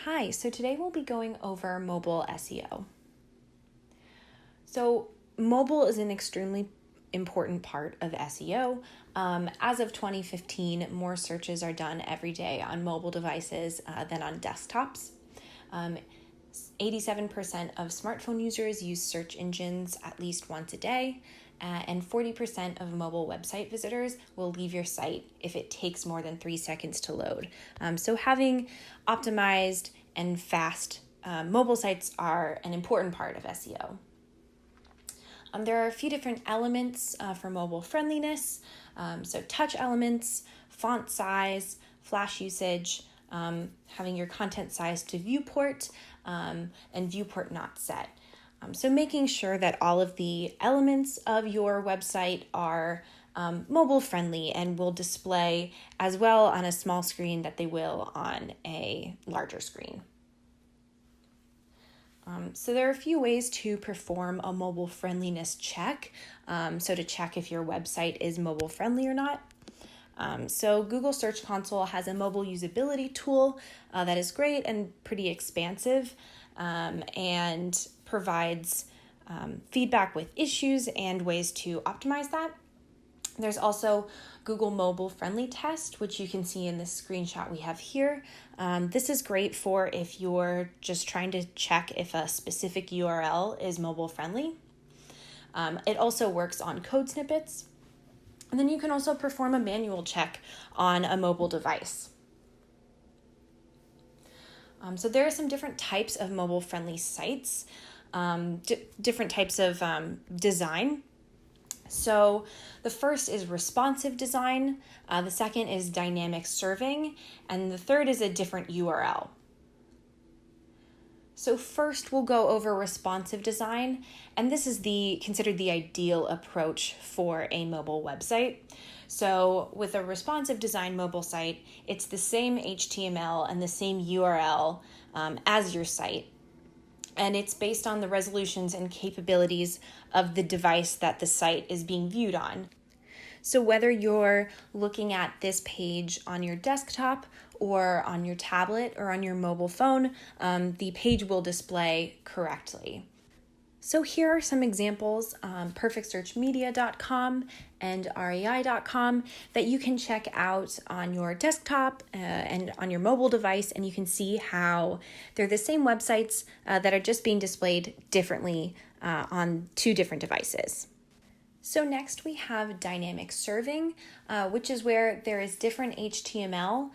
Hi, so today we'll be going over mobile SEO. So mobile is an extremely important part of SEO. As of 2015, more searches are done every day on mobile devices than on desktops. 87% of smartphone users use search engines at least once a day, and 40% of mobile website visitors will leave your site if it takes more than 3 seconds to load. So having optimized and fast mobile sites are an important part of SEO. There are a few different elements for mobile friendliness, so touch elements, font size, flash usage, having your content size to viewport, and viewport not set. So making sure that all of the elements of your website are mobile friendly and will display as well on a small screen that they will on a larger screen. So there are a few ways to perform a mobile friendliness check. So to check if your website is mobile friendly or not. So Google Search Console has a mobile usability tool that is great and pretty expansive and provides feedback with issues and ways to optimize that. There's also Google Mobile Friendly Test, which you can see in this screenshot we have here. This is great for if you're just trying to check if a specific URL is mobile friendly. It also works on code snippets. And then you can also perform a manual check on a mobile device. So there are some different types of mobile friendly sites, different types of design. So the first is responsive design, the second is dynamic serving, and the third is a different URL. So first we'll go over responsive design, and this is considered the ideal approach for a mobile website. So with a responsive design mobile site, it's the same HTML and the same URL as your site. And it's based on the resolutions and capabilities of the device that the site is being viewed on. So whether you're looking at this page on your desktop or on your tablet or on your mobile phone, the page will display correctly. So here are some examples, perfectsearchmedia.com and rei.com, that you can check out on your desktop and on your mobile device, and you can see how they're the same websites that are just being displayed differently on two different devices. So next we have dynamic serving, which is where there is different HTML.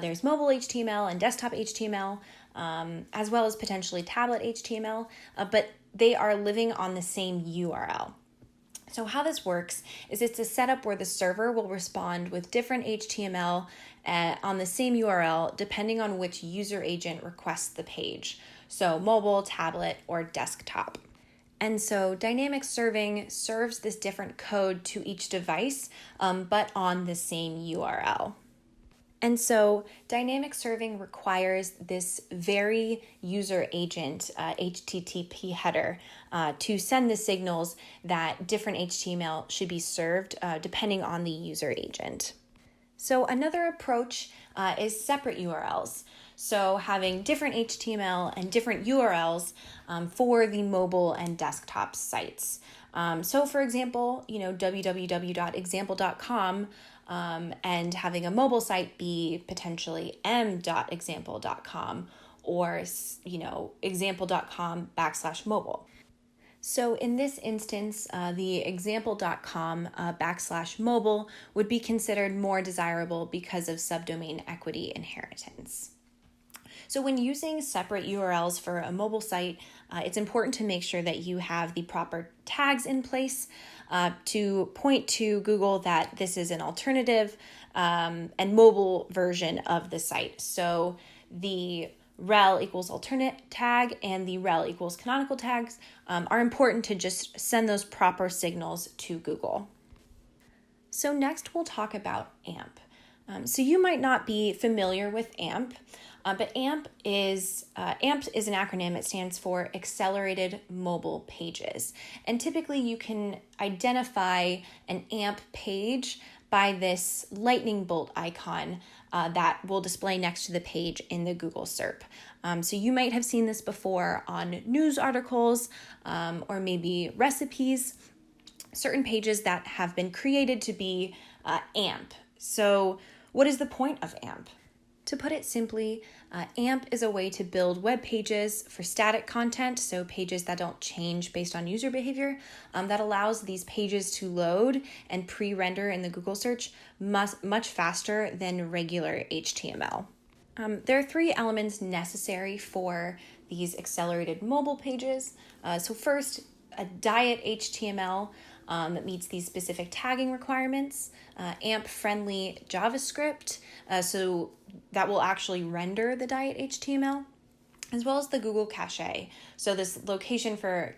There's mobile HTML and desktop HTML, as well as potentially tablet HTML, but they are living on the same URL. So how this works is it's a setup where the server will respond with different HTML on the same URL depending on which user agent requests the page. So mobile, tablet, or desktop. And so dynamic serving serves this different code to each device, but on the same URL. And so dynamic serving requires this very user agent HTTP header to send the signals that different HTML should be served depending on the user agent. So another approach is separate URLs. So having different HTML and different URLs for the mobile and desktop sites. So for example, www.example.com and having a mobile site be potentially m.example.com or, example.com/mobile. So in this instance, the example.com /mobile would be considered more desirable because of subdomain equity inheritance. So when using separate URLs for a mobile site, it's important to make sure that you have the proper tags in place to point to Google that this is an alternative and mobile version of the site. So the rel equals alternate tag and the rel equals canonical tags are important to just send those proper signals to Google. So next we'll talk about AMP. So you might not be familiar with AMP, but AMP is an acronym. It stands for Accelerated Mobile Pages. And typically you can identify an AMP page by this lightning bolt icon that will display next to the page in the Google SERP. So you might have seen this before on news articles or maybe recipes, certain pages that have been created to be AMP. So what is the point of AMP? To put it simply, AMP is a way to build web pages for static content, so pages that don't change based on user behavior, that allows these pages to load and pre-render in the Google search much faster than regular HTML. There are 3 elements necessary for these accelerated mobile pages. So first, a diet HTML that meets these specific tagging requirements, AMP-friendly JavaScript, so that will actually render the diet HTML, as well as the Google Cache. So this location for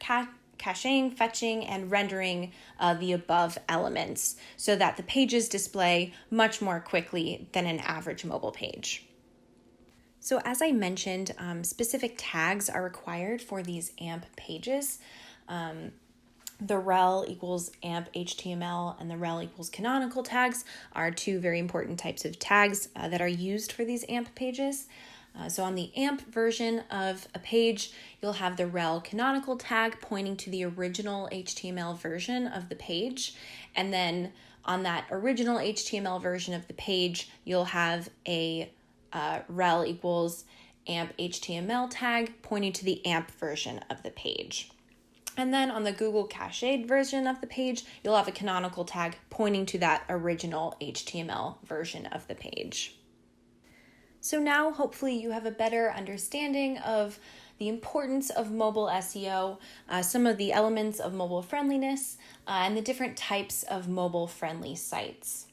caching, fetching, and rendering the above elements so that the pages display much more quickly than an average mobile page. So as I mentioned, specific tags are required for these AMP pages. The rel equals AMP HTML and the rel equals canonical tags are 2 very important types of tags that are used for these AMP pages. So on the AMP version of a page, you'll have the rel canonical tag pointing to the original HTML version of the page. And then on that original HTML version of the page, you'll have a rel equals AMP HTML tag pointing to the AMP version of the page. And then on the Google cached version of the page, you'll have a canonical tag pointing to that original HTML version of the page. So now hopefully you have a better understanding of the importance of mobile SEO, some of the elements of mobile friendliness, and the different types of mobile friendly sites.